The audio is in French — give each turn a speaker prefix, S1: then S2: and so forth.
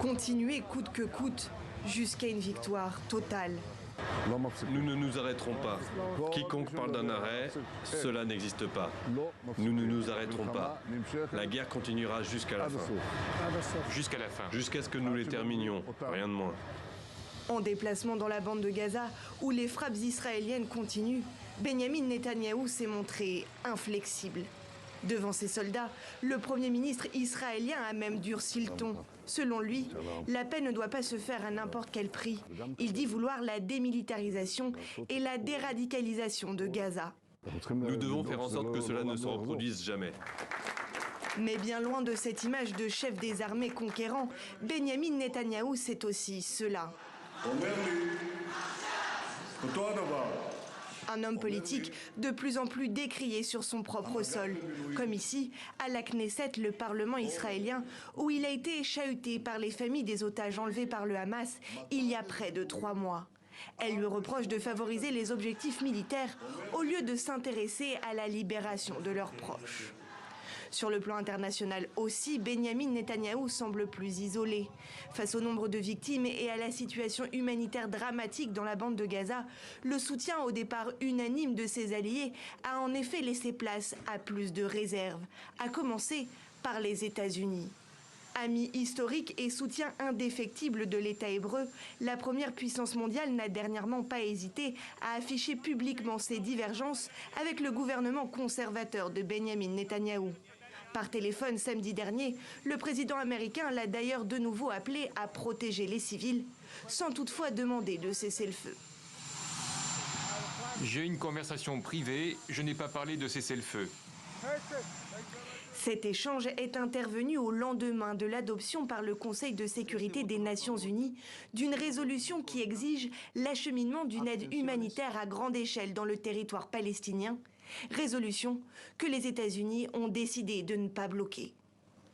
S1: Continuer coûte que coûte, jusqu'à une victoire totale.
S2: Nous ne nous arrêterons pas. Quiconque parle d'un arrêt, cela n'existe pas. Nous ne nous arrêterons pas. La guerre continuera jusqu'à la fin.
S3: Jusqu'à la fin.
S2: Jusqu'à ce que nous les terminions, rien de moins.
S1: En déplacement dans la bande de Gaza, où les frappes israéliennes continuent, Benyamin Netanyahou s'est montré inflexible. Devant ses soldats, le Premier ministre israélien a même durci le ton. Selon lui, la paix ne doit pas se faire à n'importe quel prix. Il dit vouloir la démilitarisation et la déradicalisation de Gaza.
S2: Nous devons faire en sorte que cela ne se reproduise jamais.
S1: Mais bien loin de cette image de chef des armées conquérant, Benyamin Netanyahou, c'est aussi cela. Un homme politique de plus en plus décrié sur son propre sol, comme ici, à la Knesset, le Parlement israélien, où il a été chahuté par les familles des otages enlevés par le Hamas il y a près de 3 mois. Elle lui reproche de favoriser les objectifs militaires au lieu de s'intéresser à la libération de leurs proches. Sur le plan international aussi, Benyamin Netanyahou semble plus isolé. Face au nombre de victimes et à la situation humanitaire dramatique dans la bande de Gaza, le soutien au départ unanime de ses alliés a en effet laissé place à plus de réserves, à commencer par les États-Unis. Ami historique et soutien indéfectible de l'État hébreu, la première puissance mondiale n'a dernièrement pas hésité à afficher publiquement ses divergences avec le gouvernement conservateur de Benyamin Netanyahou. Par téléphone samedi dernier, le président américain l'a d'ailleurs de nouveau appelé à protéger les civils, sans toutefois demander de cesser le feu.
S3: J'ai eu une conversation privée, je n'ai pas parlé de cessez-le-feu.
S1: Cet échange est intervenu au lendemain de l'adoption par le Conseil de sécurité des Nations Unies d'une résolution qui exige l'acheminement d'une aide humanitaire à grande échelle dans le territoire palestinien, résolution que les États-Unis ont décidé de ne pas bloquer.